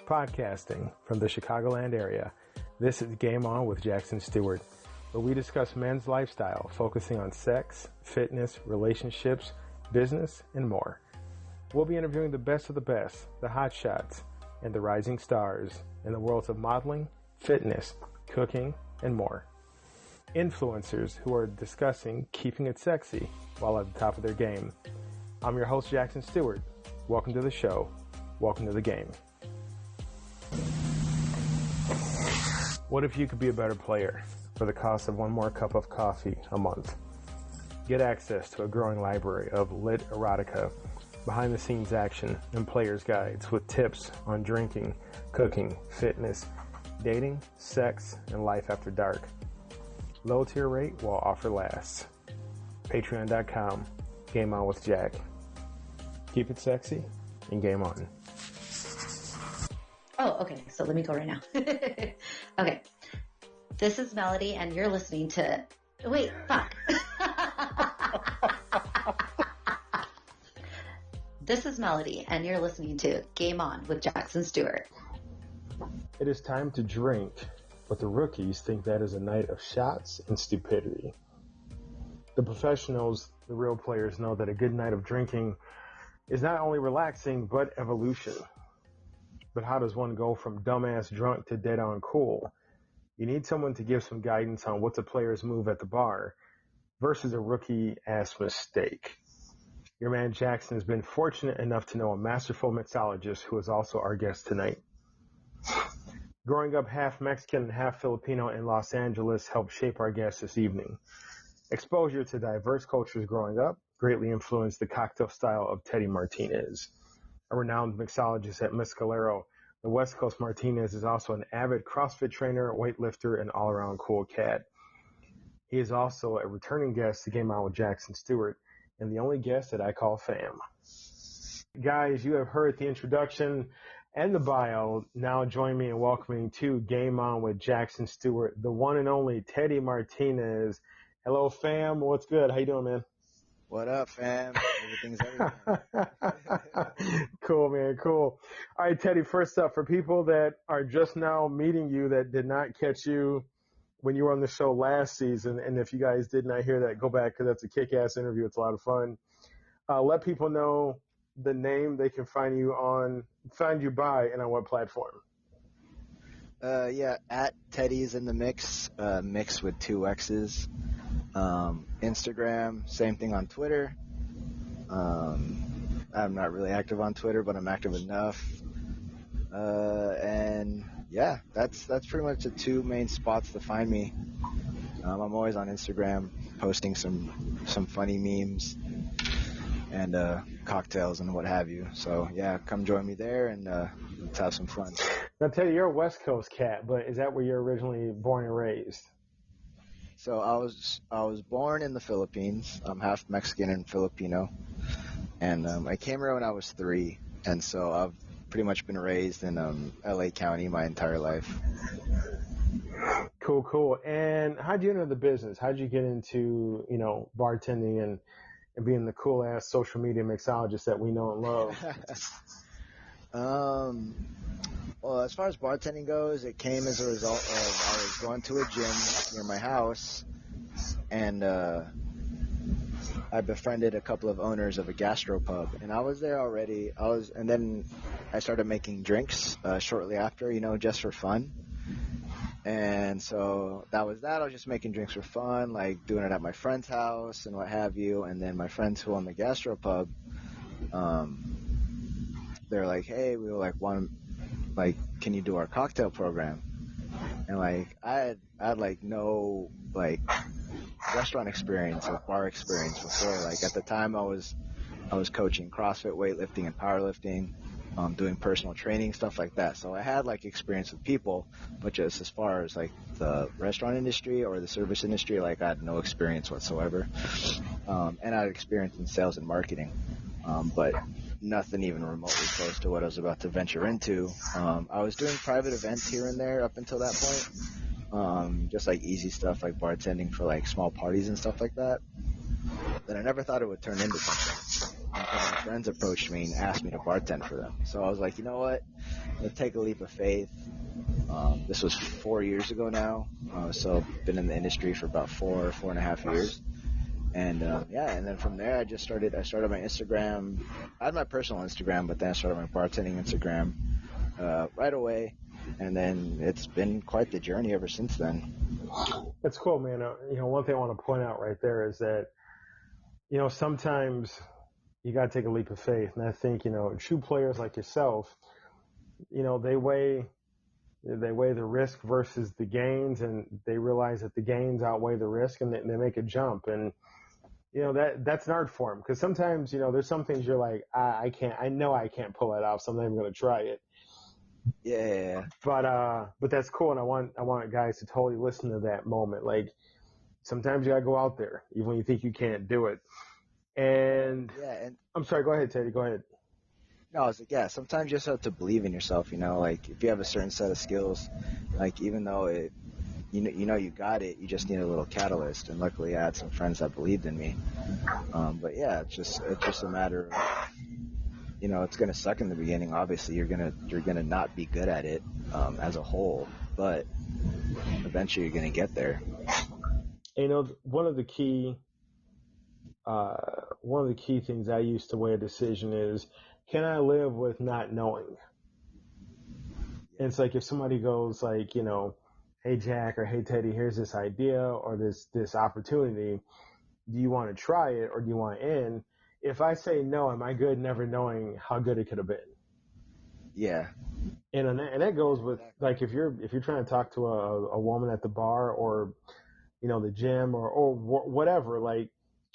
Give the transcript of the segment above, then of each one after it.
Podcasting from the Chicagoland area, this is Game On with Jackson Stuart, where we discuss men's lifestyle, focusing on sex, fitness, relationships, business, and more. We'll be interviewing the best of the best, the hot shots, and the rising stars in the worlds of modeling, fitness, cooking, and more. Influencers who are discussing keeping it sexy while at the top of their game. I'm your host, Jackson Stuart. Welcome to the show. Welcome to the game. What if you could be a better player for the cost of one more cup of coffee a month? Get access to a growing library of lit erotica, behind-the-scenes action, and player's guides with tips on drinking, cooking, fitness, dating, sex, and life after dark. Low tier rate while offer lasts. Patreon.com, Game On with Jack. Keep it sexy and game on. Oh, okay. So let me go right now. Okay. This is Melody, and you're listening to... Wait, fuck. This is Melody, and you're listening to Game On with Jackson Stuart. It is time to drink, but the rookies think that is a night of shots and stupidity. The professionals, the real players, know that a good night of drinking is not only relaxing, but evolution. But how does one go from dumbass drunk to dead on cool? You need someone to give some guidance on what's a player's move at the bar versus a rookie-ass mistake. Your man Jackson has been fortunate enough to know a masterful mixologist who is also our guest tonight. Growing up half Mexican and half Filipino in Los Angeles helped shape our guest this evening. Exposure to diverse cultures growing up greatly influenced the cocktail style of Teddy Martinez. A renowned mixologist at Mescalero, the West Coast Martinez is also an avid CrossFit trainer, weightlifter, and all-around cool cat. He is also a returning guest to Game On with Jackson Stuart, and the only guest that I call fam. Guys, you have heard the introduction and the bio. Now join me in welcoming to Game On with Jackson Stuart, the one and only Teddy Martinez. Hello, fam. What's good? How you doing, man? What up, fam? Everything's everything. Cool, man. Cool. All right, Teddy, first up, for people that are just now meeting you that did not catch you when you were on the show last season, and if you guys did not hear that, go back because that's a kick-ass interview. It's a lot of fun. Let people know the name they can find you by, and on what platform. Yeah, at Teddy's in the Mix, mix with 2 X's. Instagram, same thing on Twitter. I'm not really active on Twitter, but I'm active enough. And yeah, that's pretty much the 2 main spots to find me. I'm always on Instagram posting some funny memes and cocktails and what have you. So yeah, come join me there and let's have some fun. Now, Teddy, you're a West Coast cat, but is that where you're originally born and raised? So I was born in the Philippines. I'm half Mexican and Filipino, and I came here when I was 3, and so I've pretty much been raised in LA County my entire life. Cool. And how'd you enter the business? How'd you get into bartending and being the cool ass social media mixologist that we know and love? Well, as far as bartending goes, it came as a result of I was going to a gym near my house, and I befriended a couple of owners of a gastropub, and I was there already. And then I started making drinks shortly after, just for fun. And so that was that. I was just making drinks for fun, like doing it at my friend's house and what have you. And then my friends who own the gastropub, they're like, hey, we were like, can you do our cocktail program? And like, I had like no like restaurant experience or bar experience before. Like at the time I was coaching CrossFit, weightlifting, and powerlifting, doing personal training, stuff like that. So I had like experience with people, but just as far as like the restaurant industry or the service industry, like I had no experience whatsoever. And I had experience in sales and marketing, but nothing even remotely close to what I was about to venture into. I was doing private events here and there up until that point, just like easy stuff like bartending for like small parties and stuff like that. But I never thought it would turn into something. Until my friends approached me and asked me to bartend for them. So I was like, you know what? take a leap of faith. This was 4 years ago now, so been in the industry for about 4.5 years. And and then from there I started my Instagram. I had my personal Instagram, but then I started my bartending Instagram right away, and then it's been quite the journey ever since then. That's cool, man. One thing I want to point out right there is that, sometimes you got to take a leap of faith. And I think, true players like yourself, they weigh the risk versus the gains, and they realize that the gains outweigh the risk, and they make a jump. And, that's an art form, because sometimes, there's some things you're like, I know I can't pull that off, so I'm not even going to try it. Yeah. But that's cool. And I want guys to totally listen to that moment. Like, sometimes you got to go out there, even when you think you can't do it. And I'm sorry, go ahead, Teddy, go ahead. No, I was like, sometimes you just have to believe in yourself, like if you have a certain set of skills, like even though you got it, you just need a little catalyst. And luckily I had some friends that believed in me. But yeah, it's just a matter of, it's going to suck in the beginning. Obviously you're going to not be good at it, as a whole, but eventually you're going to get there. One of the key things I use to weigh a decision is, can I live with not knowing? And it's like, if somebody goes like, hey Jack, or hey Teddy, here's this idea or this opportunity, do you want to try it or do you want in? If I say no, am I good never knowing how good it could have been? Yeah. And that goes with, like, if you're trying to talk to a woman at the bar or, the gym or whatever, like,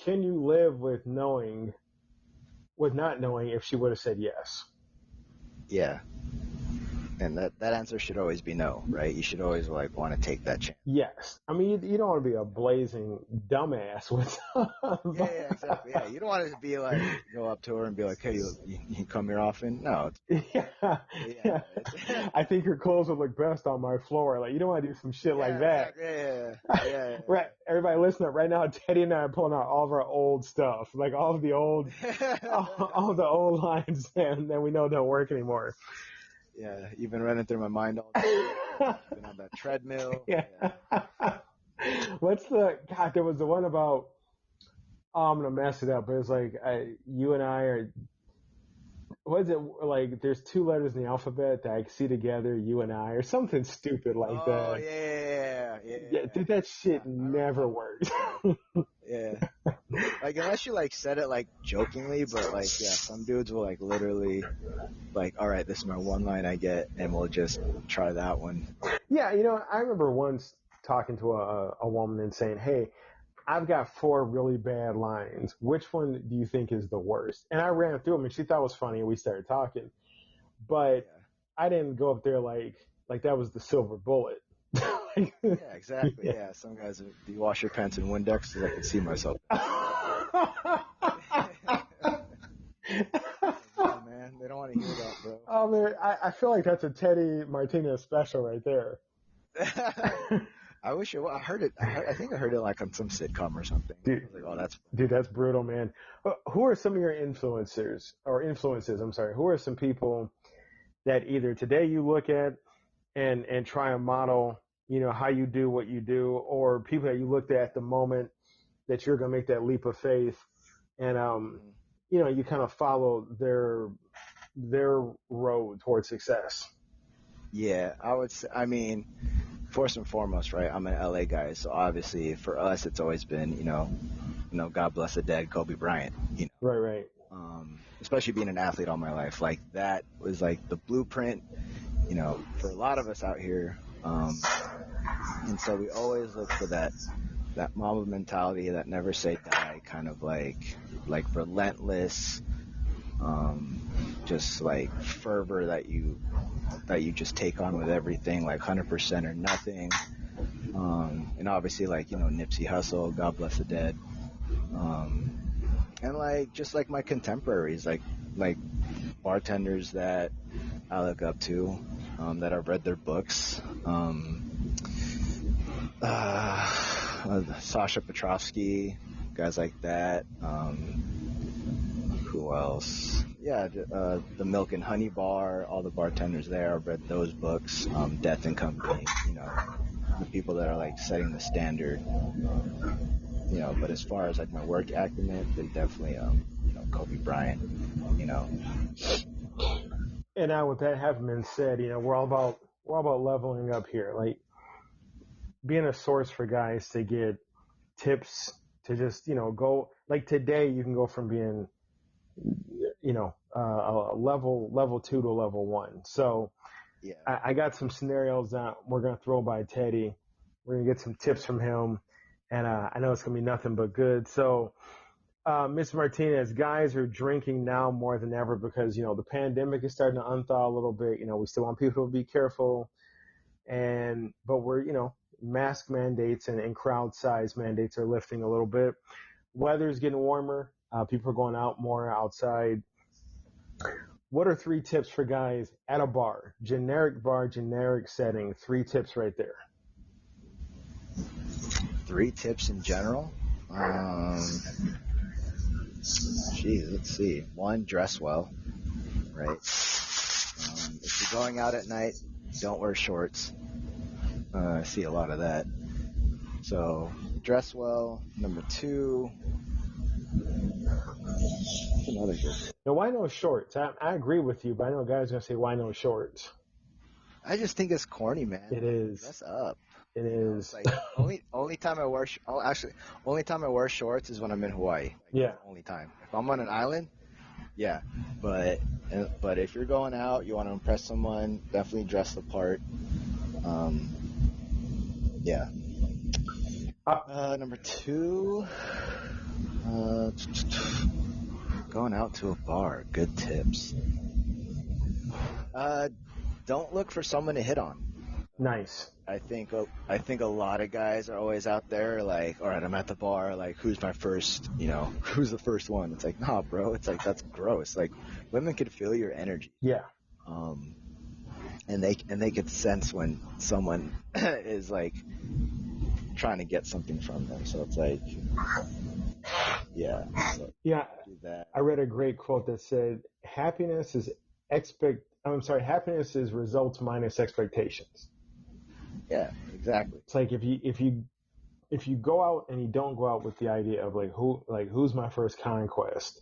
can you live with not knowing if she would have said yes? Yeah. And that answer should always be no, right? You should always want to take that chance. Yes. I mean, you don't want to be a blazing dumbass with. Yeah, exactly. Yeah, you don't want to be like, go up to her and be like, hey, you come here often? No. Yeah. I think your clothes would look best on my floor. Like, you don't want to do some shit like that. Exactly. Yeah. Right. Everybody listening right now, Teddy and I are pulling out all of our old stuff, like all of the old, all the old lines that we know don't work anymore. Yeah, you've been running through my mind all day. Been on that treadmill. Yeah. There was the one about, I'm going to mess it up, but it's like, you and I are, what is it, like, there's 2 letters in the alphabet that I see together, you and I, or something stupid like that. Oh, yeah. Dude, that shit never worked. Yeah. Like, unless you, said it, jokingly, but, some dudes will, literally, all right, this is my one line I get, and we'll just try that one. Yeah, I remember once talking to a woman and saying, hey, I've got 4 really bad lines. Which one do you think is the worst? And I ran through them, and she thought it was funny, and we started talking. But I didn't go up there like that was the silver bullet. Yeah, exactly. Yeah, some guys, do you wash your pants in Windex so I can see myself? Man, they don't want to hear that, bro. Oh man, I feel like that's a Teddy Martinez special right there. I wish it was. I think I heard it on some sitcom or something. Dude, I was like, dude, that's brutal, man. Who are some of your influences? I'm sorry. Who are some people that either today you look at and try and model, how you do what you do, or people that you looked at the moment that you're going to make that leap of faith, and you kind of follow their road towards success? Yeah, I would say, first and foremost, right, I'm an LA guy, so obviously for us it's always been, God bless the dead, Kobe Bryant, Right. Especially being an athlete all my life, that was the blueprint, for a lot of us out here, and so we always look for that Mamba mentality, that never say die, kind of relentless, just fervor that you just take on with everything, 100% or nothing. And obviously Nipsey Hussle, God bless the dead. And just my contemporaries, like bartenders that I look up to, that I've read their books. Sasha Petrovsky, guys like that. Who else? Yeah, the Milk and Honey Bar, all the bartenders there. I've read those books. Death and Company, the people that are like setting the standard. But as far as like my work acumen, then definitely, Kobe Bryant, And now with that having been said, we're all about leveling up here. Like being a source for guys to get tips to just, go like today you can go from being, a level 2 to level 1. So yeah, I got some scenarios that we're going to throw by Teddy. We're going to get some tips from him. And I know it's going to be nothing but good. So, Mr. Martinez, guys are drinking now more than ever because, the pandemic is starting to unthaw a little bit. We still want people to be careful. But we're, mask mandates and crowd size mandates are lifting a little bit. Weather's getting warmer. People are going out more outside. What are 3 tips for guys at a bar, generic setting? 3 tips right there. 3 tips in general. Let's see. 1, dress well, right? If you're going out at night, don't wear shorts. I see a lot of that. So dress well. Number 2. Another good. Now, why no shorts? I agree with you, but I know guys are going to say, why no shorts? I just think it's corny, man. It is. Dress up. It is. It's like only time I wear only time I wear shorts is when I'm in Hawaii. Like, yeah. That's the only time. If I'm on an island, yeah. But if you're going out, you want to impress someone, definitely dress the part. Yeah. Number 2. Going out to a bar. Good tips. Don't look for someone to hit on. Nice. I think a lot of guys are always out there like, all right, I'm at the bar, like, who's my first, who's the first one? It's like, nah, bro. It's like, that's gross. Like, women can feel your energy. Yeah. And they can sense when someone is like trying to get something from them. So it's like, yeah. So yeah. Do that. I read a great quote that said, happiness is results minus expectations. Yeah, exactly. It's like if you go out and you don't go out with the idea of who's my first conquest,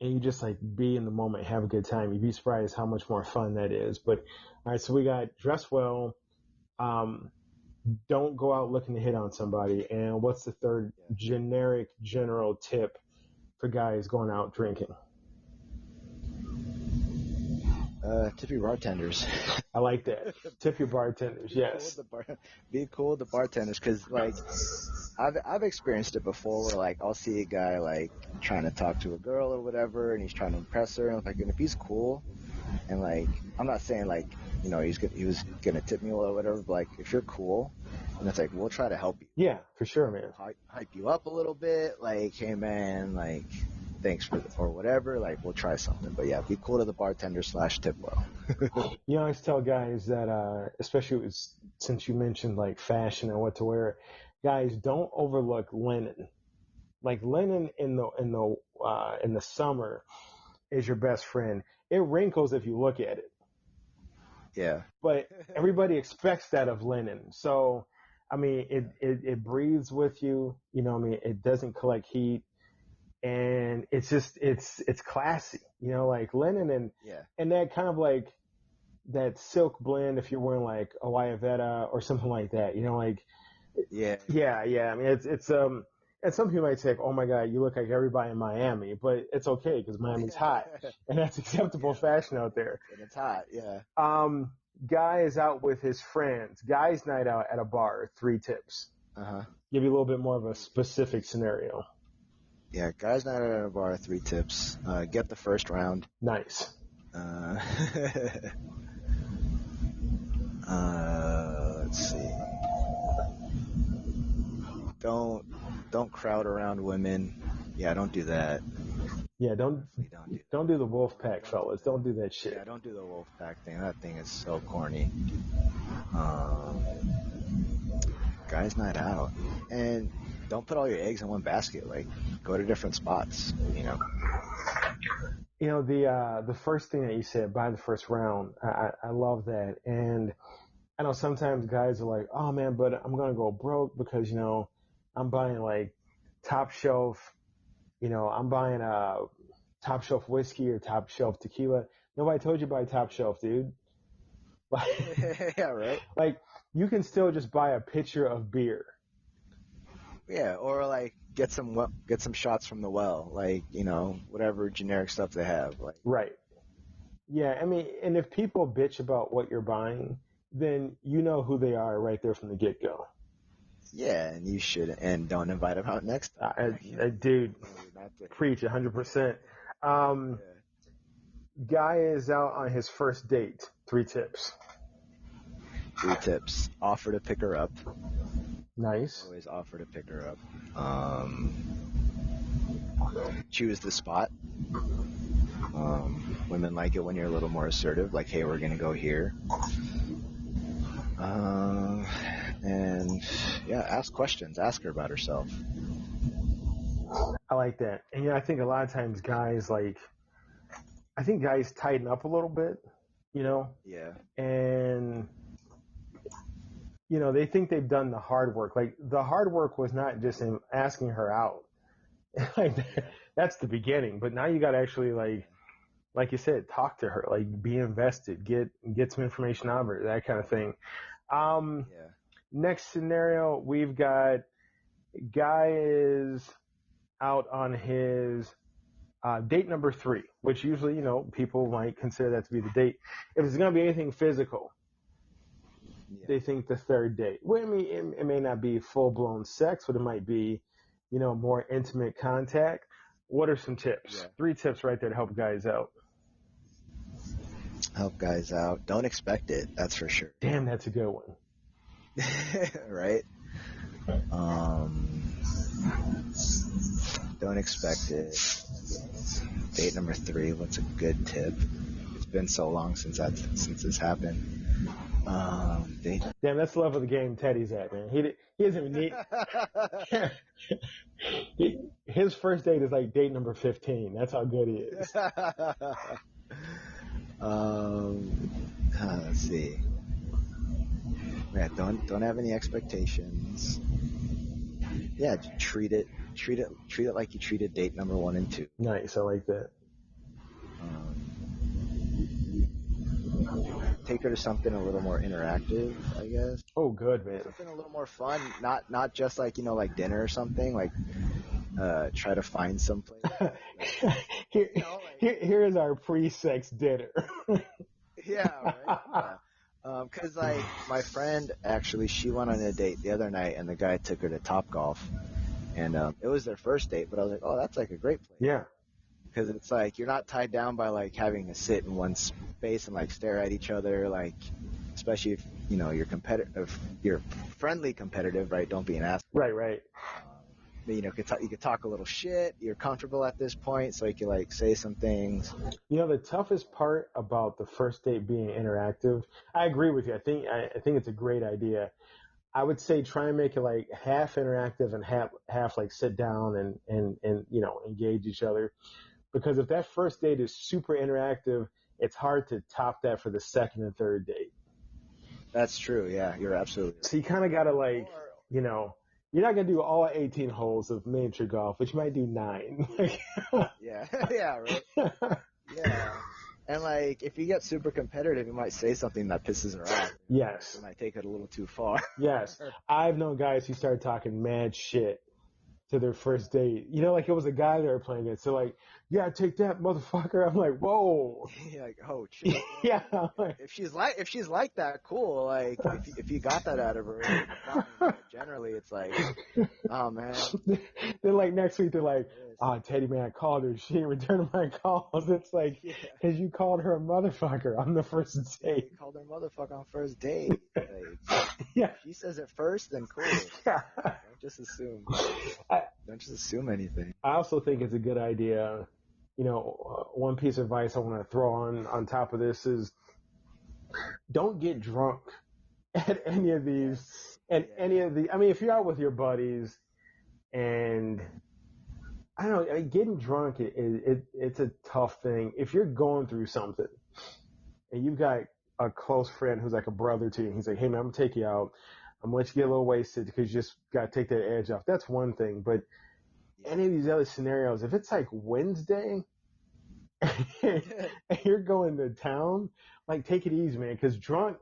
and you just like be in the moment, have a good time, you'd be surprised how much more fun that is. But all right, so we got dress well, don't go out looking to hit on somebody, and what's the third general tip for guys going out drinking? Tip your bartenders. I like that. Tip your bartenders. Yes. Be cool with the bartenders, because like I've experienced it before, where like I'll see a guy like trying to talk to a girl or whatever, and he's trying to impress her, and and if he's cool, and like I'm not saying like he was gonna tip me or whatever, but like if you're cool, and it's like we'll try to help you. Yeah, for sure, man. Hype you up a little bit, like, hey man, like, thanks or whatever, like we'll try something. But yeah, be cool to the bartender / tip well. I always tell guys that, especially since you mentioned like fashion and what to wear, guys, don't overlook linen. Like linen in the summer is your best friend. It wrinkles if you look at it. Yeah. But everybody expects that of linen. So, I mean, it breathes with you. It doesn't collect heat. And it's just, it's classy, like linen and that kind of like that silk blend, if you're wearing like a Wayavetta or something like that, Yeah. I mean, it's and some people might say, oh my God, you look like everybody in Miami, but it's okay because Miami's hot and that's acceptable fashion out there. And it's hot. Yeah. Guy is out with his friends, guys night out at a bar, 3 tips. Give you a little bit more of a specific scenario. Yeah, guys night out at a bar, 3 tips. Get the first round. Nice. Let's see. Don't crowd around women. Yeah, don't do that. Yeah, don't do the wolf pack, fellas. Don't do that shit. Yeah, don't do the wolf pack thing. That thing is so corny. Guys night out. And don't put all your eggs in one basket. Like, go to different spots. You know, the first thing that you said, buy the first round, I love that. And I know sometimes guys are like, oh man, but I'm going to go broke because, you know, I'm buying like top shelf, you know, I'm buying top shelf whiskey or top shelf tequila. Nobody told you to buy top shelf, dude. Like, Yeah, right. like you can still just buy a pitcher of beer. Yeah, or like get some shots from the well, like whatever generic stuff they have. Like, Right. Yeah, I mean, and if people bitch about what you're buying, then you know who they are right there from the get-go. yeah, and you should, and don't invite them out next time. Dude, preach 100%. Yeah. Guy is out on his first date. 3 tips. 3 tips. Offer to pick her up. Nice. Always offer to pick her up. Choose the spot. Women like it when you're a little more assertive, like, hey, we're going to go here. And yeah, ask questions. Ask her about herself. I like that. And yeah, I think a lot of times guys tighten up a little bit, you know? Yeah. And, you know, they think they've done the hard work. Like, the hard work was not just in asking her out. Like, that's the beginning. But now you got to actually, like you said, talk to her, like, be invested, get some information out of her, that kind of thing. Yeah. Next scenario, we've got guy is out on his date number 3, which usually, you know, people might consider that to be the date. If it's going to be anything physical, they think the 3rd date. Well, I mean, it may not be full-blown sex, but it might be, you know, more intimate contact. What are some tips? Yeah. 3 tips right there to help guys out. Help guys out. Don't expect it. That's for sure. Damn, that's a good one. Right? Don't expect it. Date number 3. What's a good tip? It's been so long since this happened. Damn, that's the level of the game Teddy's at, man. He doesn't even need. His first date is like date number 15. That's how good he is. Let's see. Yeah, don't have any expectations. Yeah, treat it like you treated date number 1 and 2. Nice, I like that. Take her to something a little more interactive, I guess. Oh, good, man. Something a little more fun, not just like, like dinner or something. Like, try to find some place. Here is our pre-sex dinner. Yeah, right. Yeah. Cause like my friend actually, she went on a date the other night, and the guy took her to Topgolf, and it was their first date. But I was like, oh, that's like a great place. Yeah. Because it's like you're not tied down by like having to sit in one space and like stare at each other, like especially if you're competitive, you're friendly competitive, right? Don't be an ass. Right. You could talk a little shit. You're comfortable at this point, so you can like say some things. You know, the toughest part about the first date being interactive, I agree with you. I think it's a great idea. I would say try and make it like half interactive and half like sit down and engage each other. Because if that first date is super interactive, it's hard to top that for the 2nd and 3rd date. That's true. Yeah, you're absolutely right. So you kind of got to you're not going to do all 18 holes of miniature golf, but you might do 9. Yeah, right. Yeah. And like, if you get super competitive, you might say something that pisses her off. Yes. You might take it a little too far. Yes. I've known guys who started talking mad shit to their first date. Like it was a guy they were playing it. So like, yeah, take that, motherfucker. I'm like, whoa. Yeah, like, oh, chill. Yeah. If she's like that, cool. Like, if you got that out of her, fine. But generally, it's like, oh man. Then like next week they're like, oh, Teddy, man, I called her. She didn't return my calls. It's like, because you called her a motherfucker on the first date. You called her a motherfucker on first date. Like, yeah. If she says it first, then cool. Yeah. Don't just assume. Don't just assume anything. I also think it's a good idea. One piece of advice I want to throw on top of this is don't get drunk at any of these. I mean, if you're out with your buddies, And I don't know, getting drunk, it's a tough thing. If you're going through something and you've got a close friend who's like a brother to you, and he's like, hey man, I'm gonna take you out. I'm gonna let you get a little wasted because you just gotta take that edge off. That's one thing. But any of these other scenarios, if it's like Wednesday and you're going to town, like take it easy, man. Because drunk,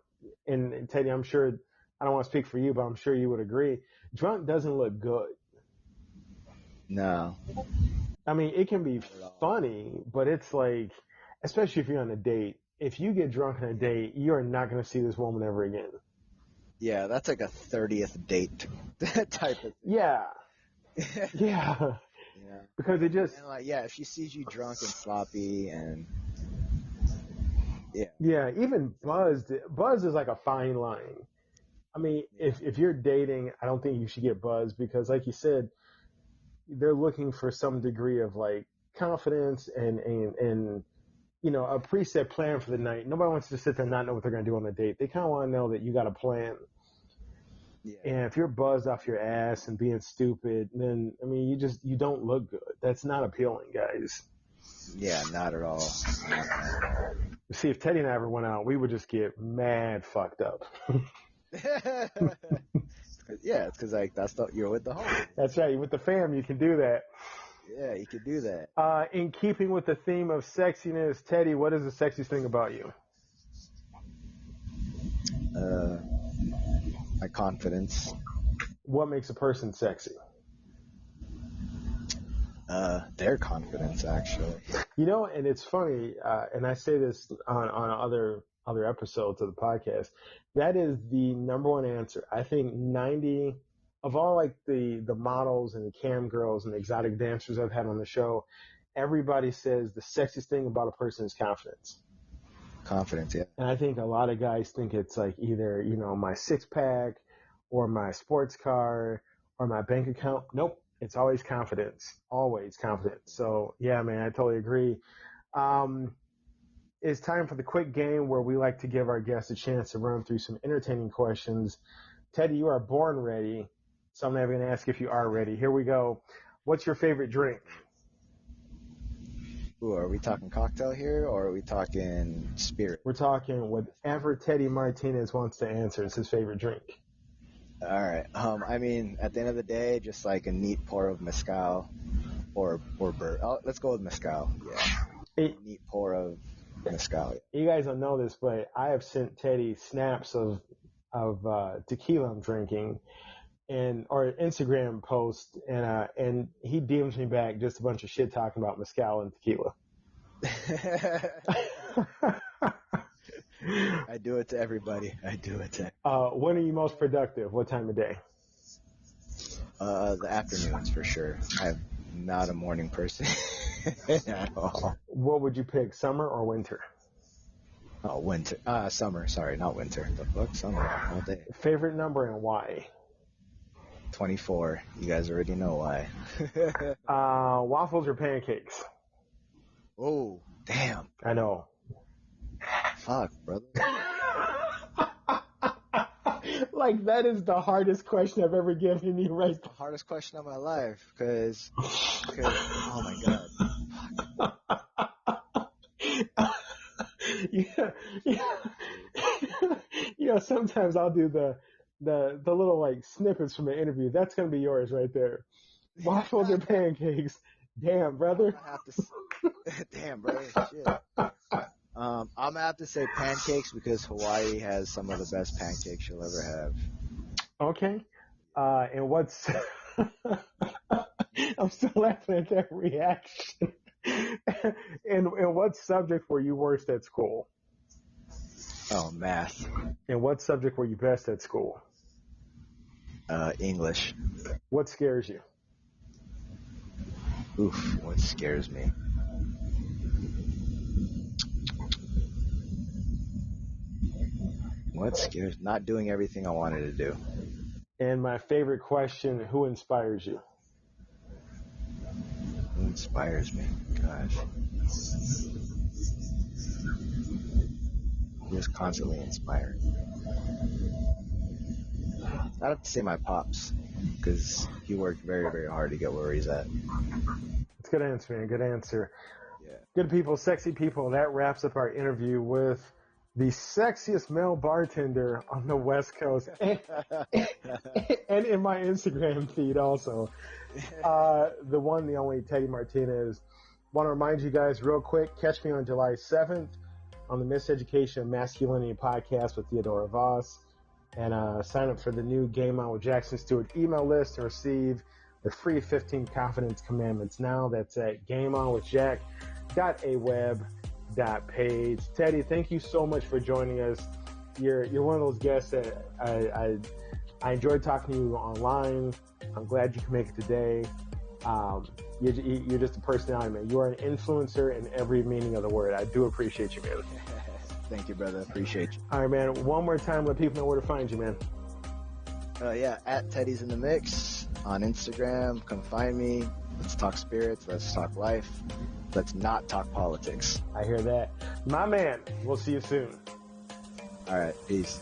and Teddy, I'm sure, I don't want to speak for you, but I'm sure you would agree, drunk doesn't look good. No. I mean, it can be funny, but it's like, especially if you're on a date, if you get drunk on a date, you are not going to see this woman ever again. Yeah, that's like a 30th date type of thing. Yeah. Yeah. Yeah. Because it just... And like, yeah, if she sees you drunk and sloppy and... Yeah. Yeah, even buzzed. Buzz is like a fine line. I mean, if you're dating, I don't think you should get buzzed because, like you said, they're looking for some degree of like confidence and you know, a preset plan for the night. Nobody wants to sit there and not know what they're going to do on the date. They kind of want to know that you got a plan. Yeah. And if you're buzzed off your ass and being stupid, then, I mean, you don't look good. That's not appealing, guys. Yeah, not at all. See, if Teddy and I ever went out, we would just get mad fucked up. Yeah, it's because like you're with the homie. That's right. With the fam, you can do that. Yeah, you can do that. In keeping with the theme of sexiness, Teddy, what is the sexiest thing about you? My confidence. What makes a person sexy? Their confidence, actually. You know, and it's funny, and I say this on other episodes of the podcast, that is the number one answer. I think 90 of all like the models and the cam girls and the exotic dancers I've had on the show, everybody says the sexiest thing about a person is confidence. Confidence, yeah. And I think a lot of guys think it's like either, you know, my six pack or my sports car or my bank account. Nope. It's always confidence. Always confidence. So yeah, man, I totally agree. It's time for the quick game where we like to give our guests a chance to run through some entertaining questions. Teddy, you are born ready, so I'm not even going to ask if you are ready. Here we go. What's your favorite drink? Ooh, are we talking cocktail here, or are we talking spirit? We're talking whatever Teddy Martinez wants to answer is his favorite drink. All right. I mean, at the end of the day, just like a neat pour of mezcal or bourbon. Oh, let's go with mezcal. Yeah. A neat pour of mezcal. You guys don't know this, but I have sent Teddy snaps of tequila I'm drinking, or Instagram post, and he DMs me back just a bunch of shit talking about mezcal and tequila. I do it to everybody. I do it to. When are you most productive? What time of day? The afternoons for sure. I'm not a morning person at all. What would you pick, summer or winter? Oh, winter. Summer. Sorry, not winter. The fuck, summer all day. Favorite number and why? 24. You guys already know why. Waffles or pancakes? Oh, damn. I know. Fuck, brother. Like, that is the hardest question I've ever given you, right? The hardest question of my life, because oh my god. Yeah. You know, sometimes I'll do the little like snippets from the interview. That's gonna be yours right there. Waffles or pancakes? Damn, brother. Damn, brother. Shit. I'm gonna have to say pancakes because Hawaii has some of the best pancakes you'll ever have. Okay. And what's I'm still laughing at that reaction. And what subject were you worst at school? Oh, math. And what subject were you best at school? English. What scares you? Oof, what scares me? What scares? Not doing everything I wanted to do. And my favorite question, who inspires you? Who inspires me? Gosh. I'm just constantly inspired. I'd have to say my pops. because he worked very, very hard to get where he's at. It's a good answer, man. Good answer. Yeah. Good people, sexy people. That wraps up our interview with the sexiest male bartender on the West Coast, and in my Instagram feed also. The one, the only Teddy Martinez. Want to remind you guys real quick, catch me on July 7th on the Miseducation of Masculinity podcast with Theodora Voss. And sign up for the new Game On with Jackson Stuart email list to receive the free 15 Confidence Commandments now. That's at gameonwithjack.aweb.page. Teddy, thank you so much for joining us. You're one of those guests that I enjoyed talking to you online. I'm glad you can make it today. You're just a personality, man. You are an influencer in every meaning of the word. I do appreciate you, man. Thank you, brother. Appreciate you. All right, man. One more time, let people know where to find you, man. Yeah, at Teddy's in the Mix on Instagram. Come find me. Let's talk spirits. Let's talk life. Let's not talk politics. I hear that. My man, we'll see you soon. All right. Peace.